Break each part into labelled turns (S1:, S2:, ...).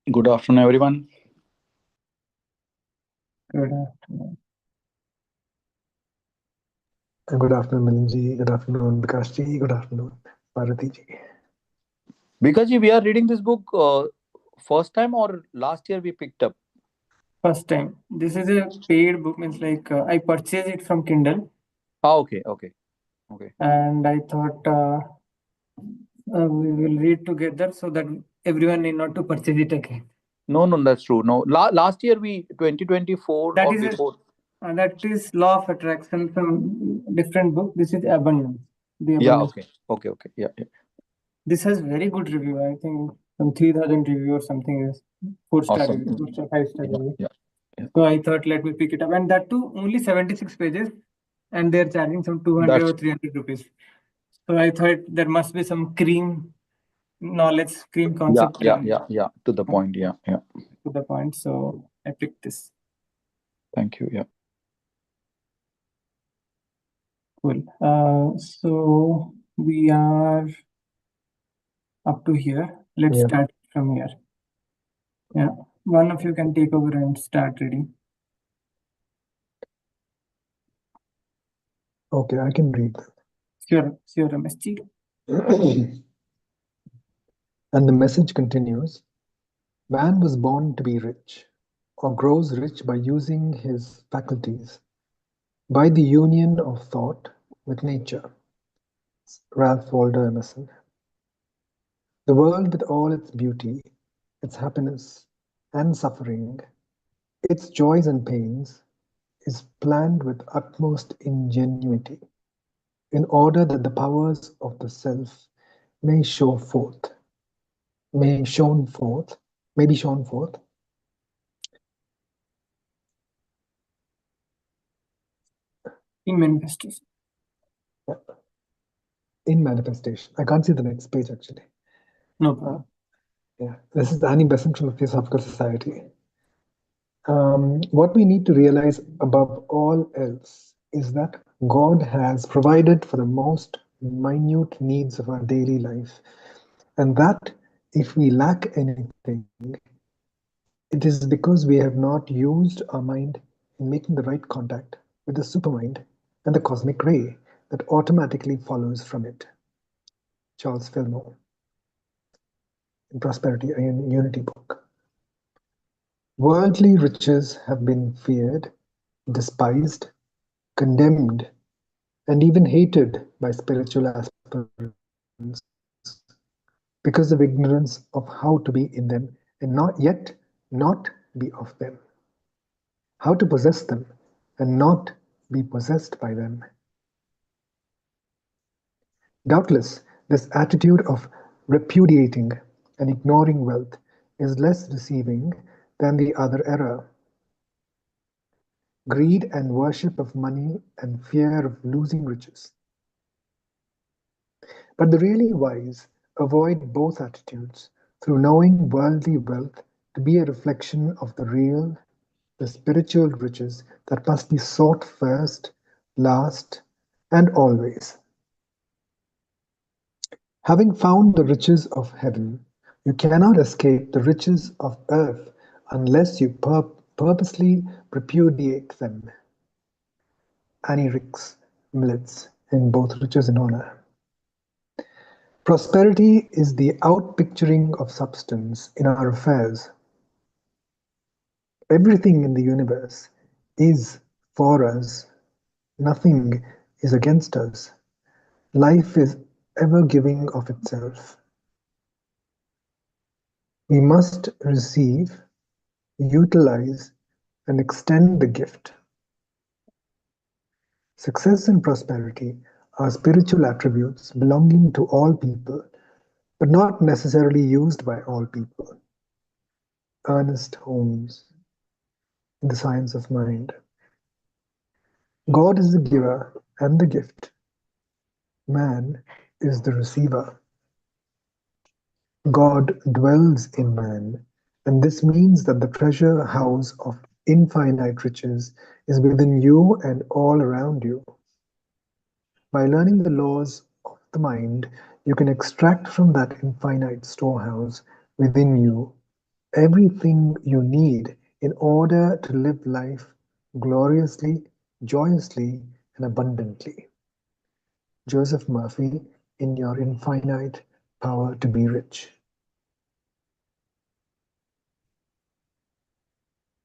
S1: Good afternoon, everyone.
S2: Good afternoon.
S3: Good afternoon, Milinji. Good afternoon, Vikashji. Good afternoon, Bharatiji.
S1: Because we are reading this book first time or last year we picked up.
S2: First time. This is a paid book, means like I purchased it from Kindle,
S1: Okay.
S2: and I thought we will read together so that everyone need not to purchase it again.
S1: No, that's true. No, last year we 2024
S2: That
S1: or
S2: is
S1: before.
S2: that is Law of Attraction from different book. This is Abundance. The
S1: Yeah.
S2: Abundance.
S1: Okay. Yeah.
S2: This has very good review. I think some 3,000 review or something is 4-star
S1: Awesome.
S2: review, 4-star, 5-star
S1: Yeah.
S2: review.
S1: Yeah. Yeah.
S2: So I thought let me pick it up, and that too only 76 pages, and they're charging some 200
S1: That's
S2: or 300 rupees. So I thought there must be some cream knowledge, cream
S1: yeah.
S2: concept
S1: Yeah. Yeah. Yeah. To the point. Yeah. Yeah.
S2: to the point. So I picked this.
S1: Thank you. Yeah.
S2: Cool. So we are up to here. Let's
S3: Yeah.
S2: start from here. Yeah. One of you can take over and start reading.
S3: Okay, I can read.
S2: Sure, Rameshji.
S3: And the message continues. Man was born to be rich, or grows rich by using his faculties, by the union of thought with nature. Ralph Waldo Emerson. The world, with all its beauty, its happiness and suffering, its joys and pains, is planned with utmost ingenuity, in order that the powers of the self may show forth, may shown forth, may be shown forth,
S2: In manifestation.
S3: in manifestation. I can't see the next page actually.
S2: No problem.
S3: Yeah, this is Annie Besant from the Theosophical Society. What we need to realize above all else is that God has provided for the most minute needs of our daily life, and that if we lack anything, it is because we have not used our mind in making the right contact with the supermind and the cosmic ray that automatically follows from it. Charles Fillmore, in Prosperity and Unity book. Worldly riches have been feared, despised, condemned, and even hated by spiritual aspirants because of ignorance of how to be in them and not be of them, how to possess them and not be possessed by them. Doubtless, this attitude of repudiating and ignoring wealth is less deceiving than the other error. Greed and worship of money and fear of losing riches. But the really wise avoid both attitudes through knowing worldly wealth to be a reflection of the real, the spiritual riches that must be sought first, last, and always. Having found the riches of heaven, you cannot escape the riches of earth unless you purposely repudiate them. Annie Ricks Millets in both Riches and Honor. Prosperity is the outpicturing of substance in our affairs. Everything in the universe is for us, nothing is against us. Life is ever giving of itself. We must receive, utilize, and extend the gift. Success and prosperity are spiritual attributes belonging to all people, but not necessarily used by all people. Ernest Holmes, in The Science of Mind. God is the giver and the gift. Man is the receiver. God dwells in man, and this means that the treasure house of infinite riches is within you and all around you. By learning the laws of the mind, you can extract from that infinite storehouse within you everything you need in order to live life gloriously, joyously, and abundantly. Joseph Murphy, in your infinite power to be rich.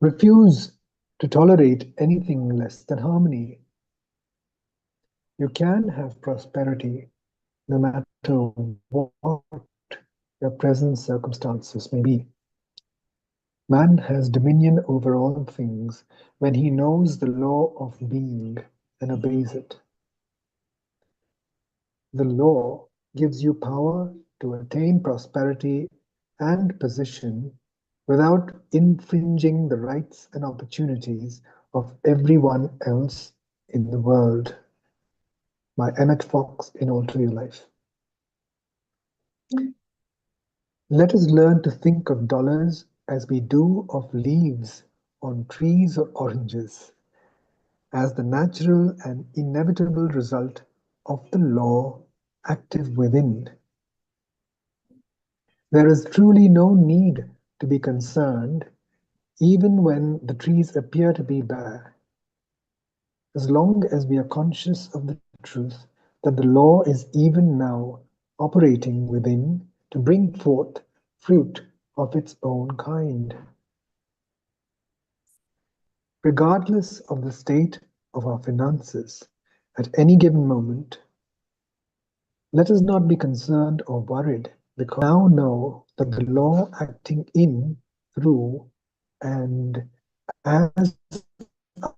S3: Refuse to tolerate anything less than harmony. You can have prosperity no matter what your present circumstances may be. Man has dominion over all things when he knows the law of being and obeys it. The law gives you power to attain prosperity and position without infringing the rights and opportunities of everyone else in the world. By Emmett Fox in Alter Your Life. Let us learn to think of dollars as we do of leaves on trees or oranges, as the natural and inevitable result of the law active within. There is truly no need to be concerned even when the trees appear to be bare, as long as we are conscious of the truth that the law is even now operating within to bring forth fruit of its own kind. Regardless of the state of our finances at any given moment, let us not be concerned or worried because we now know that the law acting in, through, and as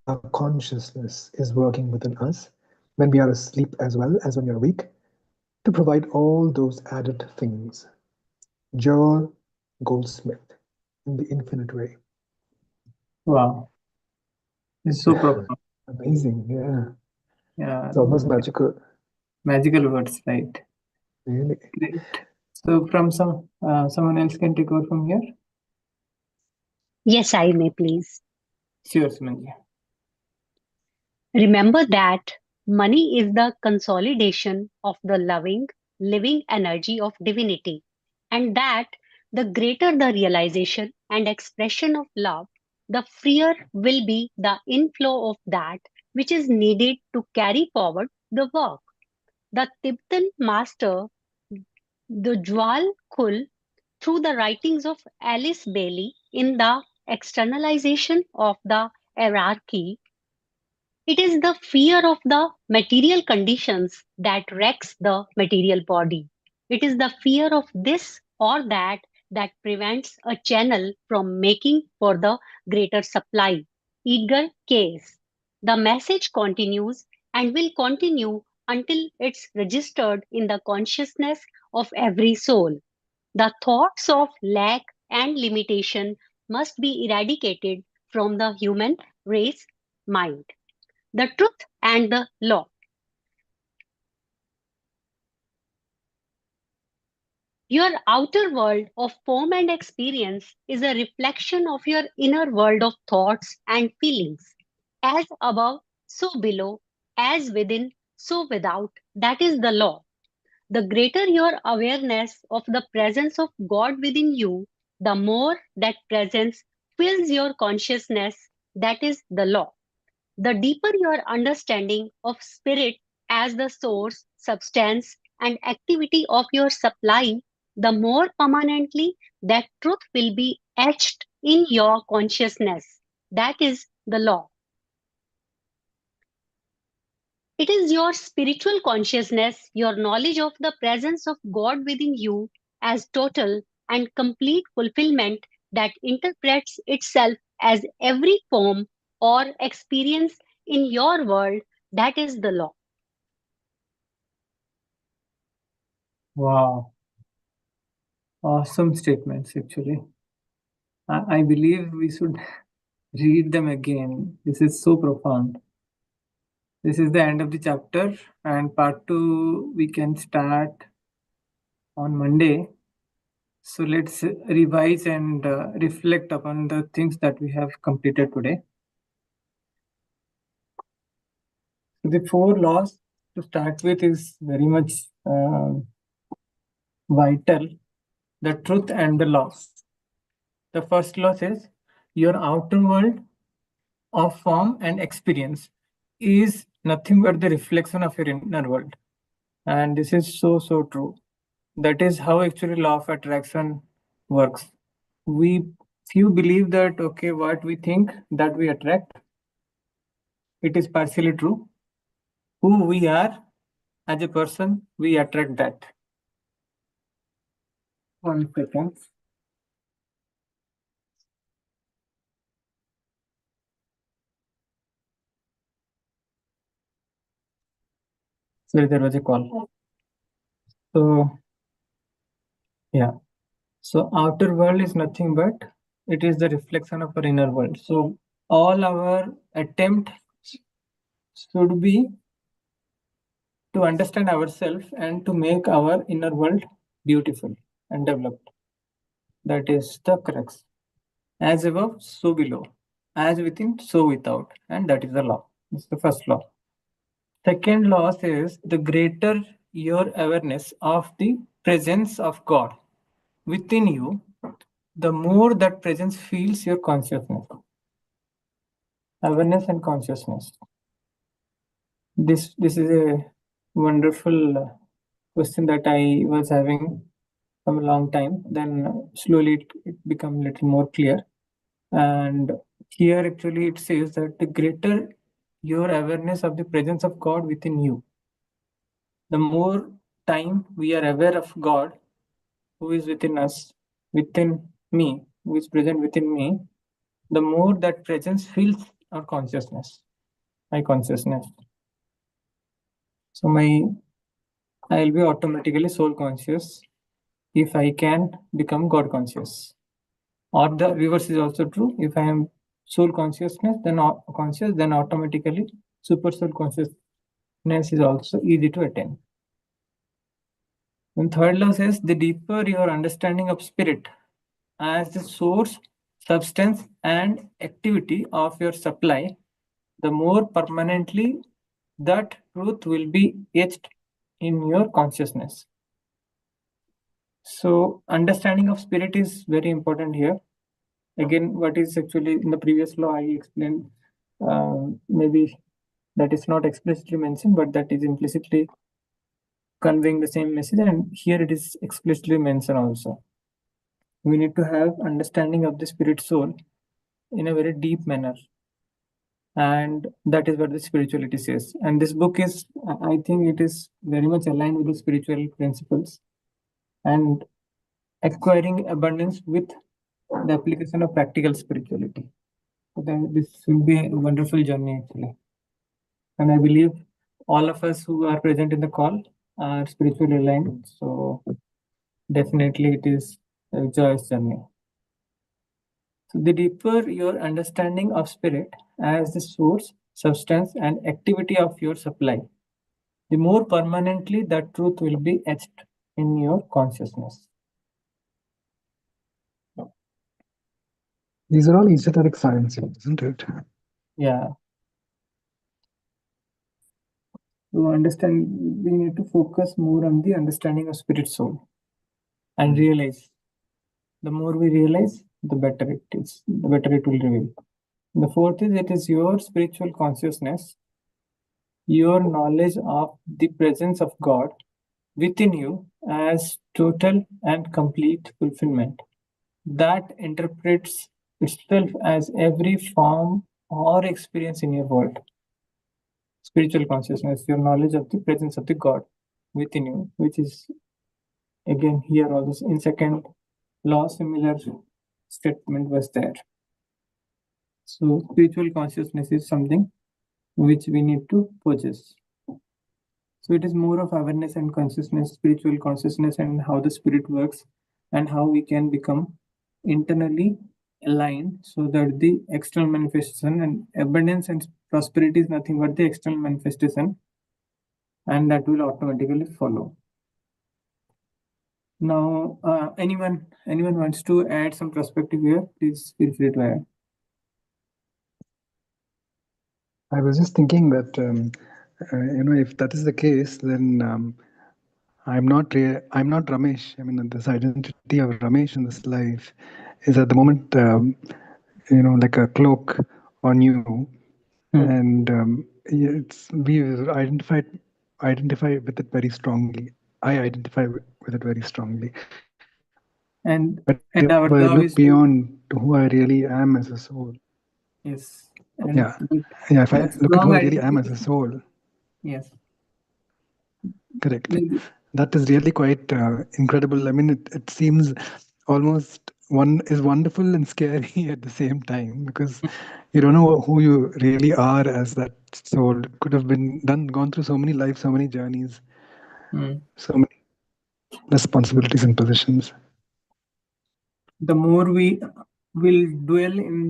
S3: our consciousness is working within us when we are asleep as well as when we are awake to provide all those added things. Joel Goldsmith in the Infinite Way.
S2: Wow, it's so profound.
S3: Amazing, yeah.
S2: Yeah,
S3: It's almost magical,
S2: magical words, right?
S3: really.
S2: Great. So, from someone else can take over from here.
S4: Yes, I may please.
S2: Sure, Sumanji.
S4: Remember that money is the consolidation of the loving, living energy of divinity, and that the greater the realization and expression of love, the freer will be the inflow of that which is needed to carry forward the work. The Tibetan master, the Jwal Khul, through the writings of Alice Bailey in the externalization of the hierarchy, it is the fear of the material conditions that wrecks the material body. It is the fear of this or that that prevents a channel from making for the greater supply. Edgar Cayce. The message continues and will continue until it's registered in the consciousness of every soul. The thoughts of lack and limitation must be eradicated from the human race mind. The truth and the law. Your outer world of form and experience is a reflection of your inner world of thoughts and feelings. As above, so below, as within, so without. That is the law. The greater your awareness of the presence of God within you, the more that presence fills your consciousness. That is the law. The deeper your understanding of spirit as the source, substance, and activity of your supply, the more permanently that truth will be etched in your consciousness. That is the law. It is your spiritual consciousness, your knowledge of the presence of God within you as total and complete fulfillment that interprets itself as every form or experience in your world. That is the law.
S2: Wow, awesome statements, actually. I believe we should read them again. This is so profound. This is the end of the chapter, and part 2 we can start on Monday. So let's revise and reflect upon the things that we have completed today. So the 4 laws to start with is very much vital, the truth and the laws. The first law says your outer world of form and experience is nothing but the reflection of your inner world. And this is so true. That is how actually law of attraction works. We few believe that okay, what we think that we attract, it is partially true. Who we are as a person, we attract that. 1 second. So there was a call. So yeah. So outer world is nothing but it is the reflection of our inner world. So all our attempt should be to understand ourselves and to make our inner world beautiful and developed. That is the crux. As above, so below. As within, so without. And that is the law. It's the first law. Second law says the greater your awareness of the presence of God within you, the more that presence fills your consciousness. Awareness and consciousness. This is a wonderful question that I was having from a long time. Then slowly it become a little more clear. And here actually it says that the greater your awareness of the presence of God within you, the more time we are aware of God who is within us, within me, who is present within me, the more that presence fills our consciousness, my consciousness. So I'll be automatically soul conscious if I can become God conscious. Or the reverse is also true. If I am soul consciousness, then conscious, then automatically super soul consciousness is also easy to attain. And third law says the deeper your understanding of spirit as the source, substance, and activity of your supply, the more permanently that truth will be etched in your consciousness. So, understanding of spirit is very important here. Again, what is actually in the previous law I explained, maybe that is not explicitly mentioned, but that is implicitly conveying the same message, and here it is explicitly mentioned also. We need to have understanding of the spirit soul in a very deep manner, and that is what the spirituality says. And this book is, I think it is very much aligned with the spiritual principles and acquiring abundance with the application of practical spirituality. So then this will be a wonderful journey actually. And I believe all of us who are present in the call are spiritually aligned. So definitely it is a joyous journey. So the deeper your understanding of spirit as the source, substance, and activity of your supply, the more permanently that truth will be etched in your consciousness.
S3: These are all esoteric sciences, isn't it?
S2: Yeah. To understand, we need to focus more on the understanding of spirit soul and realize. The more we realize, the better it is, the better it will reveal. The fourth is it is your spiritual consciousness, your knowledge of the presence of God within you as total and complete fulfillment that interprets itself as every form or experience in your world. Spiritual consciousness, your knowledge of the presence of the God within you, which is again here also in second law, similar statement was there. So spiritual consciousness is something which we need to possess. So it is more of awareness and consciousness, spiritual consciousness, and how the spirit works and how we can become internally aligned so that the external manifestation and abundance and prosperity is nothing but the external manifestation, and that will automatically follow. Now, anyone wants to add some perspective here? Please feel free to add.
S3: I was just thinking that if that is the case, then I'm not Ramesh. I mean, this identity of Ramesh in this life is at the moment, like a cloak on you,
S2: Hmm.
S3: and it's we identify with it very strongly. I identify with it very strongly. But if I
S2: And
S3: look
S2: our job is
S3: beyond
S2: to,
S3: to who I really am as a soul,
S2: yes,
S3: yeah,
S2: and
S3: yeah. If I
S2: that
S3: look at who I
S2: strong
S3: really am as
S2: identity.
S3: a soul,
S2: Yes,
S3: correct.
S2: maybe.
S3: That is really quite incredible. I mean, it seems almost one is wonderful and scary at the same time because you don't know who you really are as that soul. It could have been gone through so many lives, so many journeys,
S2: Hmm.
S3: so many responsibilities and positions.
S2: The more we will dwell in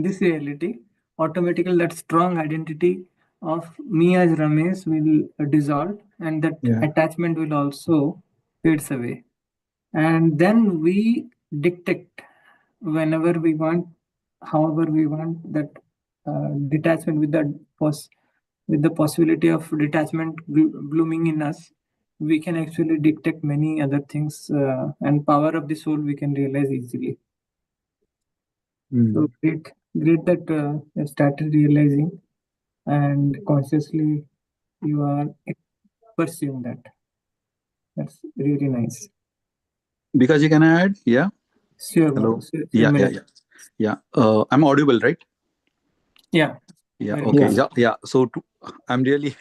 S2: this reality, automatically that strong identity of me as Ramesh will dissolve, and that
S3: Yeah.
S2: attachment will also fades away. And then we dictate whenever we want, however we want, that detachment with with the possibility of detachment blooming in us, we can actually dictate many other things, and power of the soul we can realize easily. So
S3: Mm.
S2: great that you started realizing, and consciously you are pursuing that. That's really nice.
S1: Because you can add, yeah.
S2: Sure,
S1: Hello.
S2: sure,
S1: Yeah, yeah,
S2: Mira.
S1: yeah, yeah. I'm audible, right?
S2: Yeah,
S1: Yeah,
S2: very
S1: okay.
S2: much.
S3: Yeah.
S1: Yeah, yeah. So I'm really,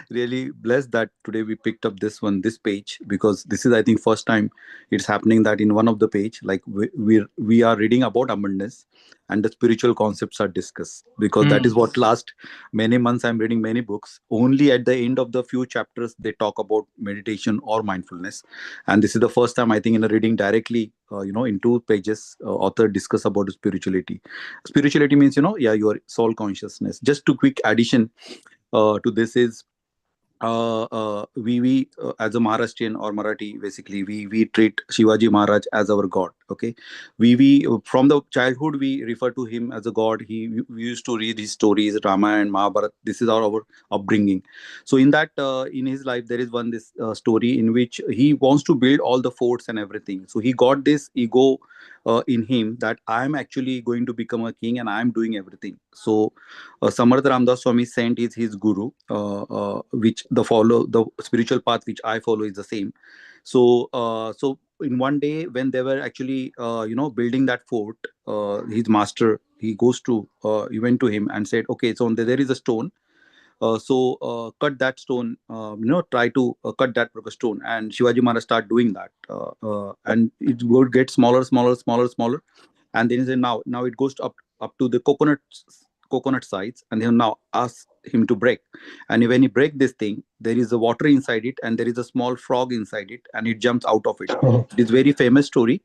S1: really blessed that today we picked up this page, because this is, I think, first time it's happening that in one of the page, like we are reading about abundance and the spiritual concepts are discussed, because that is
S2: Mm,
S1: what last many months I'm reading many books. Only at the end of the few chapters they talk about meditation or mindfulness, and this is the first time I think in a reading directly, in 2 pages, author discuss about spirituality. Spirituality means, yeah, your soul consciousness. Just to quick addition to this is, we as a Maharashtrian or Marathi, basically we treat Shivaji Maharaj as our god. Okay, we from the childhood we refer to him as a god. We used to read his stories, Ramayana and Mahabharata. This is our upbringing. So in that, in his life there is one this story in which he wants to build all the forts and everything. So he got this ego in him that I am actually going to become a king and I am doing everything. So Samarth Ramdas Swami sent is his guru, which the spiritual path which I follow is the same. So in one day when they were actually building that fort, his master he went to him and said, okay, so there is a stone. Cut that stone, try to cut that stone, and Shivaji Maharaj start doing that, and it would get smaller, smaller, smaller, smaller, and then he said, now it goes up to the coconut sides, and then now ask him to break. And when he break this thing, there is a water inside it and there is a small frog inside it, and it jumps out of it.
S3: Oh.
S1: It is very famous story.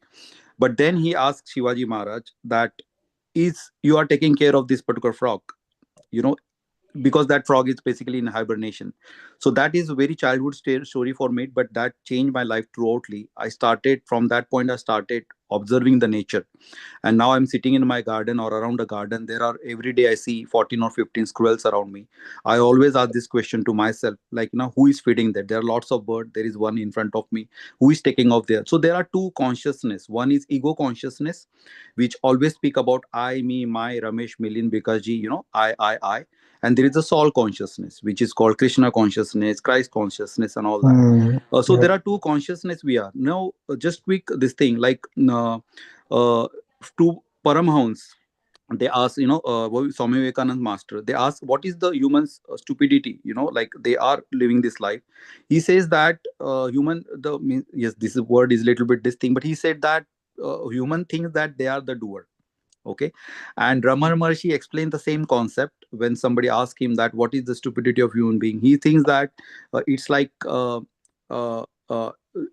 S1: But then he asked Shivaji Maharaj that, is you are taking care of this particular frog, you know because that frog is basically in hibernation. So that is a very childhood story for me, but that changed my life throughoutly. I started from that point, I started observing the nature. And now I'm sitting in my garden or around a garden, there are every day I see 14 or 15 squirrels around me. I always ask this question to myself, like, who is feeding that? There are lots of birds, there is one in front of me, who is taking off there? So there are two consciousness. One is ego consciousness, which always speak about I, me, my, Ramesh, Milin, Bikaji, I. And there is a soul consciousness, which is called Krishna consciousness, Christ consciousness, and all that.
S3: Mm.
S1: So there
S3: Yep.
S1: are two consciousness we are now. Just quick this thing, like, uh, to Paramahans, they ask, Swami Vivekanand master, they ask, what is the human's stupidity, like they are living this life. He says that, yes, this word is a little bit this thing, but he said that human thinks that they are the doer. Okay. And Ramar Maharshi explained the same concept when somebody asked him that what is the stupidity of human being. He thinks that it's like, uh, uh,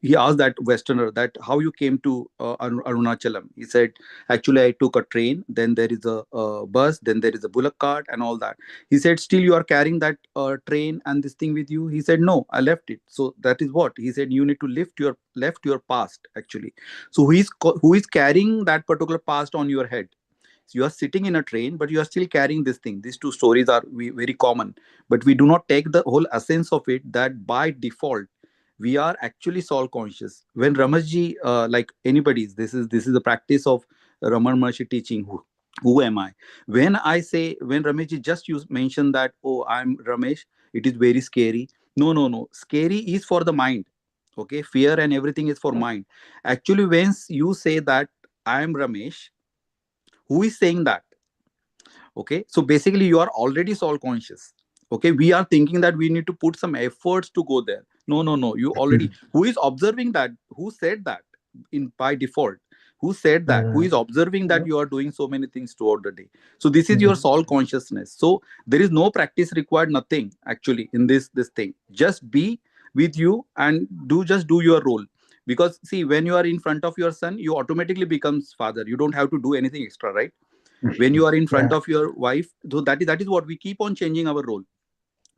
S1: he asked that westerner that how you came to Arunachalam. He said, actually I took a train, then there is a bus, then there is a bullock cart and all that. He said, still you are carrying that train and this thing with you? He said, no, I left it. So that is what he said, you need to left your past actually. So who is carrying that particular past on your head? So you are sitting in a train, but you are still carrying this thing. These two stories are very common, but we do not take the whole essence of it, that by default we are actually soul conscious. When Ramajji, like anybody's, this is the practice of Raman Maharshi teaching. Who am I? When I say, when Rameshji just use mention that, oh, I'm Ramesh, it is very scary. No, no, no. Scary is for the mind. Okay, fear and everything is for mind. Actually, when you say that I am Ramesh, who is saying that? Okay, so basically you are already soul conscious. Okay, we are thinking that we need to put some efforts to go there. No, no, no, you already, who is observing that, who said that in by default, who said that, who is observing that you are doing so many things throughout the day? So this is your soul consciousness. So there is no practice required, nothing actually in this thing. Just be with you and do your role. Because see, when you are in front of your son, you automatically becomes father. You don't have to do anything extra, right? When you are in front
S3: Yeah,
S1: of your wife, so that is what we keep on changing our role.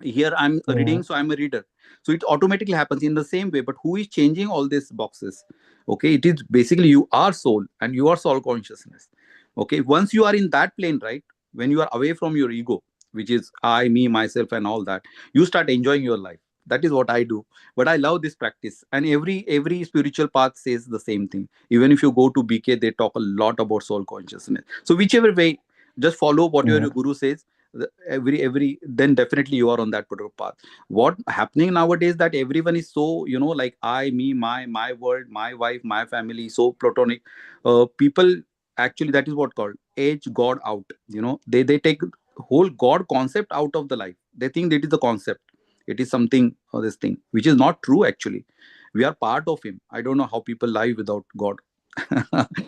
S1: Here I'm
S3: yeah,
S1: reading, so I'm a reader, so it automatically happens in the same way. But who is changing all these boxes? Okay, it is basically you are soul, and you are soul consciousness. Okay, once you are in that plane, right, when you are away from your ego, which is I, me, myself and all that, you start enjoying your life. That is what I do. But I love this practice, and every spiritual path says the same thing. Even if you go to BK, they talk a lot about soul consciousness. So whichever way, just follow whatever
S3: yeah.
S1: your guru says. Every then definitely you are on that particular path. What happening nowadays, that everyone is so, like I, me, my world, my wife, my family, so platonic. People, actually, that is what called age god out. They take whole god concept out of the life. They think that is the concept. It is something, this thing, which is not true actually. We are part of him. I don't know how people live without god.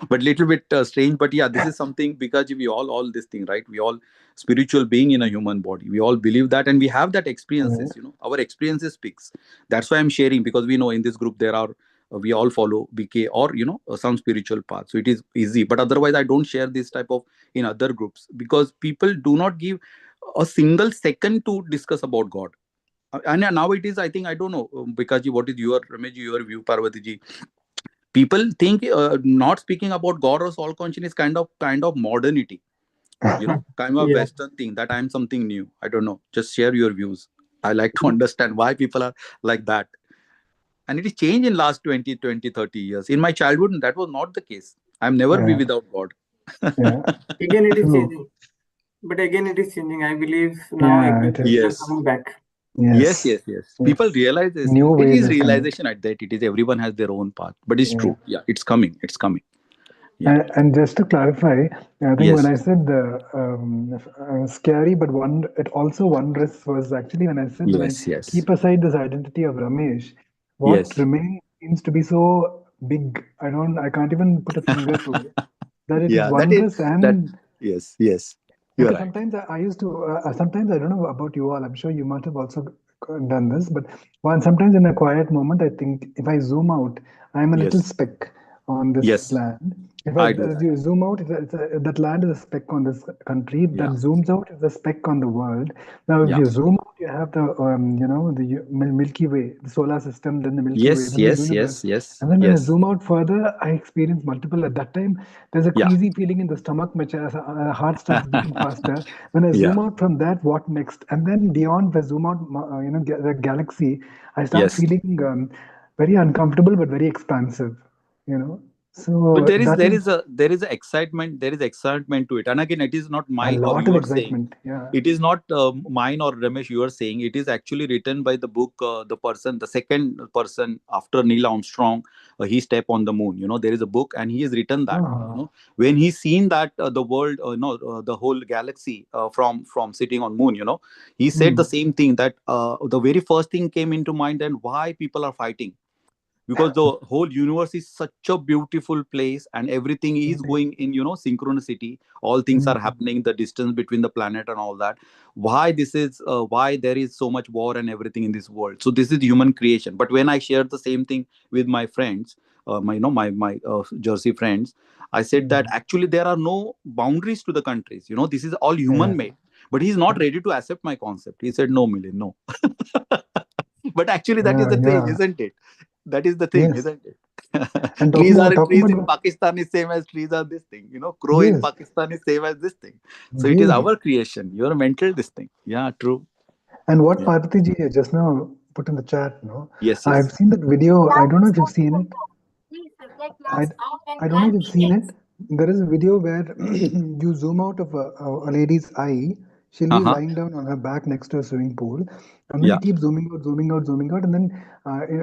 S1: But little bit strange. But yeah, this is something, because we all this thing, right? We all spiritual being in a human body. We all believe that, and we have that
S3: Yeah.
S1: experiences. Our experiences speaks. That's why I'm sharing, because we know in this group there are, we all follow BK, or some spiritual path, so it is easy. But otherwise I don't share this type of in other groups, because people do not give a single second to discuss about god. And now it is, I think, I don't know, because what is your Ramesh, your view, Parvati ji? People think not speaking about god or soul consciousness is kind of modernity, kind of
S2: Yeah.
S1: western thing, that I'm something new. I don't know, just share your views. I like to understand why people are like that. And it is changed in last 20, 20, 30 years. In my childhood that was not the case. I'm never be
S3: Yeah,
S1: without god.
S3: yeah,
S2: Again, it is
S3: true.
S2: changing. But again, it is changing. I believe now
S3: Yeah,
S2: again
S3: it
S2: people are
S3: is.
S1: Yes,
S2: coming back.
S1: yes,
S3: Yes,
S1: yes, yes, people
S3: yes.
S1: realize this.
S3: New
S1: It
S3: ways
S1: is
S3: is coming.
S1: realization at that, it is everyone has their own path, but it's
S3: Yeah.
S1: true. Yeah, it's coming. Yeah.
S3: And just to clarify, I think when
S1: Yes,
S3: I said scary, but it also wondrous was actually when I said that I
S1: yes, yes,
S3: keep aside this identity of Ramesh, what
S1: yes.
S3: remains seems to be so big. I can't even put a finger to it. That it is
S1: Yeah, that is
S3: wondrous
S1: that.
S3: and
S1: Yes, yes, you're
S3: because
S1: right.
S3: I used to, sometimes I don't know about you all, I'm sure you must have also done this, but sometimes in a quiet moment, I think if I zoom out, I'm a little
S1: Yes,
S3: speck on this
S1: yes,
S3: land. If
S1: I do
S3: as
S1: that.
S3: you zoom out, that land is a speck on this country. That
S1: Yeah,
S3: zooms out is a speck on the world. Now, if
S1: yeah.
S3: you zoom out, you have the Milky Way, the solar system, then the Milky Way,
S1: Yes,
S3: then the
S1: yes, yes,
S3: universe.
S1: yes,
S3: And then when I
S1: yes.
S3: zoom out further, I experience multiple. At that time, there's a
S1: Yeah,
S3: queasy feeling in the stomach, which heart starts beating faster. When I
S1: yeah,
S3: zoom out from that, what next? And then beyond, if I zoom out, the galaxy, I start
S1: yes.
S3: feeling very uncomfortable but very expansive. You know,
S1: But
S3: so
S1: there is
S3: that
S1: there
S3: is
S1: is a there is a excitement, there is excitement to it. And again, it is not
S3: a
S1: my or
S3: lot of
S1: your saying.
S3: excitement. Yeah.
S1: It is not mine or Ramesh you are saying. It is actually written by the book, the second person after Neil Armstrong. He stepped on the moon. There is a book, and he has written that.
S3: Uh-huh.
S1: When he seen that the world, no, the whole galaxy from sitting on moon. He said the
S3: Hmm.
S1: same thing, that the very first thing came into mind, and why people are fighting, because the whole universe is such a beautiful place, and everything is
S3: Indeed.
S1: going in synchronicity. All things are
S3: Hmm.
S1: happening, the distance between the planet and all that. Why there is so much war and everything in this world? So this is human creation. But when I shared the same thing with my friends, my Jersey friends, I said that
S3: Hmm.
S1: actually there are no boundaries to the countries. This is all
S3: Yeah.
S1: human made. But he's not ready to accept my concept. He said, no, Milind, no. But actually that is
S3: Yeah.
S1: the thing,
S3: Yeah.
S1: isn't it? That is the thing,
S3: Yes.
S1: isn't it?
S3: And talking
S1: Trees in
S3: about
S1: Pakistan is same as trees are this thing. Crow in
S3: yes,
S1: Pakistan is same as this thing. So it is
S3: really.
S1: our creation. Your mental this thing. Yeah, true.
S3: And what
S1: Yeah.
S3: Parvati ji just now put in the chat. No,
S1: Yes,
S3: I've
S1: yes.
S3: seen that video. I don't know if you've seen it. I, I don't know if you've seen it. There is a video where you zoom out of a lady's eye. She'll be
S1: Uh-huh.
S3: lying down on her back next to a swimming pool, and then
S1: Yeah.
S3: you keep zooming out, zooming out, zooming out, and then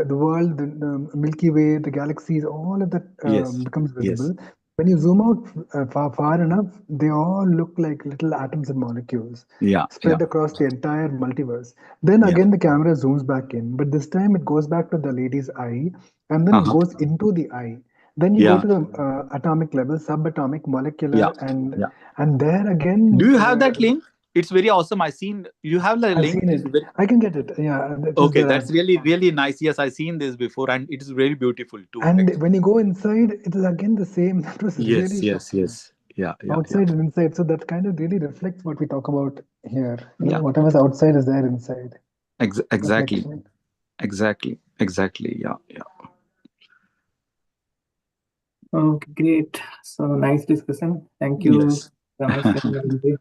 S3: the world, the Milky Way, the galaxies, all of that
S1: Yes.
S3: becomes
S1: Yes.
S3: visible. When you zoom out far enough, they all look like little atoms and molecules
S1: Yeah. Yeah.
S3: spread across the entire multiverse. Then
S1: Yeah.
S3: again, the camera zooms back in, but this time it goes back to the lady's eye, and then it
S1: Uh-huh.
S3: goes into the eye. Then you go
S1: Yeah.
S3: to the atomic level, subatomic,
S1: Yeah.
S3: molecular,
S1: Yeah.
S3: and there
S1: Do
S3: again,
S1: you have that link? It's very awesome. I seen you have the
S3: I've
S1: link.
S3: seen
S1: It's
S3: it.
S1: very
S3: I can get it. Yeah, it is
S1: okay.
S3: there.
S1: That's really, really nice. Yes, I seen this before, and it is very beautiful too.
S3: And
S1: Actually.
S3: when you go inside, it is again the same. That was really
S1: Yes. Yes.
S3: shocking.
S1: Yes. Yeah. Yeah. Yeah.
S3: Outside and inside. So that kind of really reflects what we talk about here.
S1: Yeah.
S3: Whatever's outside is there inside.
S1: Exactly.
S3: Reflection.
S1: Exactly. Exactly. Yeah. Yeah.
S2: Okay, great. So nice discussion. Thank you,
S1: Yes.
S2: Ramesh and Vijay.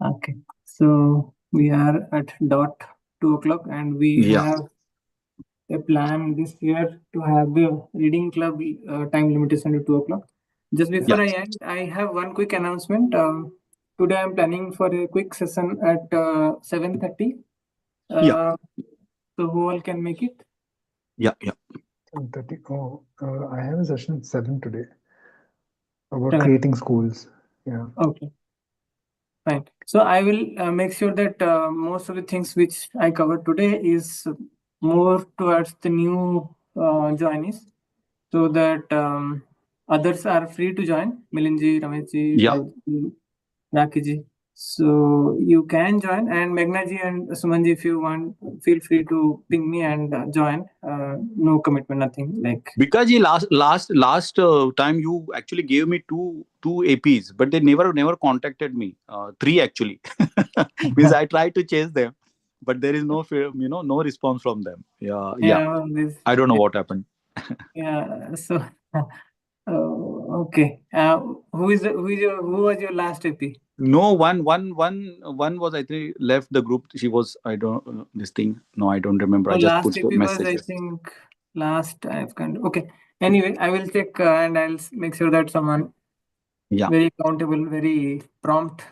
S2: Okay, so we are at dot 2 o'clock, and we
S1: Yeah.
S2: have a plan this year to have the reading club time limitation to 2 o'clock. Just
S1: Yeah.
S2: before I end, I have one quick announcement. Today I'm planning for a quick session at 7:30.
S1: Yeah.
S2: So who all can make it?
S1: Yeah. Yeah.
S3: 10:30. Oh, I have a session at 7 today about
S2: 7.
S3: creating schools. Yeah.
S2: Okay. Fine. So I will make sure that most of the things which I covered today is more towards the new joinees, so that others are free to join. Milinji, Rameshji,
S1: Yeah.
S2: Saudji, Rakiji. So you can join, and Megnaji and Sumanji, if you want, feel free to ping me and join. No commitment, nothing like.
S1: Because last time you actually gave me two APs, but they never contacted me. Three actually. Means I tried to chase them, but there is no response from them. Yeah. Yeah.
S2: Yeah, this.
S1: I don't know what happened.
S2: Yeah. So. Okay. Who was your last AP?
S1: No, one was I think left the group. She was I don't this thing. No, I don't remember.
S2: Oh,
S1: I just
S2: last
S1: put the
S2: AP was, I
S1: messages.
S2: think, last I've kind of, okay. Anyway, I will check and I'll make sure that someone
S1: Yeah.
S2: very accountable, very prompt.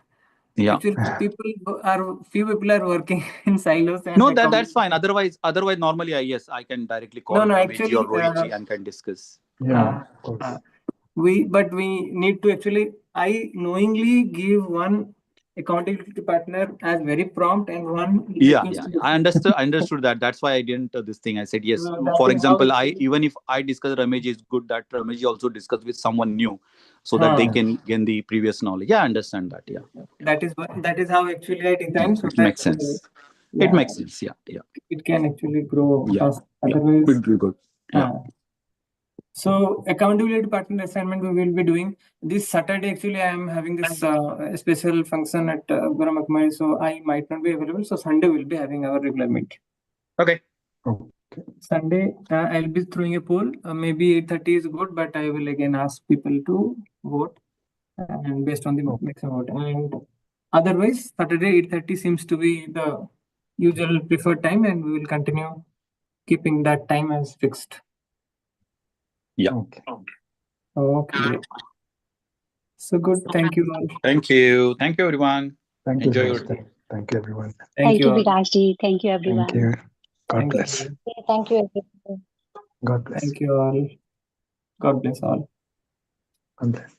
S1: Yeah.
S2: Actually, few people are working in silos and
S1: No,
S2: account.
S1: that's fine. Otherwise, normally I can directly call
S2: No,
S1: Ramesh ji or
S2: actually,
S1: Rohit ji and can discuss.
S3: Yeah,
S2: uh,
S3: of course.
S2: we need to actually, I knowingly give one accountability partner as very prompt and one
S1: Yeah,
S2: request
S1: yeah,
S2: to
S1: yeah. I understood that. That's why I didn't this thing. I said yes.
S2: that
S1: For
S2: is how
S1: example, I even if I discuss Ramesh, it's good that Ramesh also discuss with someone new, so that they
S2: uh,
S1: can gain the previous knowledge. Yeah, I understand that. Yeah,
S2: that is how actually I
S1: yeah.
S2: designed, so
S1: It
S2: that
S1: makes sense. It
S2: yeah,
S1: makes sense. Yeah, yeah,
S2: it can actually grow
S1: yeah,
S2: fast.
S1: yeah.
S2: Otherwise,
S1: Would be good. Yeah,
S2: uh, so accountability partner assignment we will be doing this Saturday. Actually, I am having this special function at Buramakmai, so I might not be available. So Sunday we'll be having our regular meet.
S1: okay.
S3: Okay.
S2: Sunday I'll be throwing a poll. Maybe 8:30 is good, but I will again ask people to vote and based on the
S3: Okay.
S2: maximum vote. And otherwise, Saturday 8:30 seems to be the usual preferred time, and we will continue keeping that time as fixed.
S1: Yeah.
S3: Okay.
S2: Okay, great. So good. Thank you all.
S1: Thank you. Thank you, everyone.
S3: Thank you,
S1: Enjoy your
S3: Raj.
S1: day.
S3: Thank you, everyone.
S2: Thank
S4: Thank
S2: you
S4: you,
S2: all.
S4: Virajji. Thank you,
S3: Thank
S4: everyone.
S3: you. God
S2: Thank
S3: bless.
S2: you.
S4: Thank you, everyone.
S3: God bless.
S2: Thank you all. God bless all.
S3: God bless.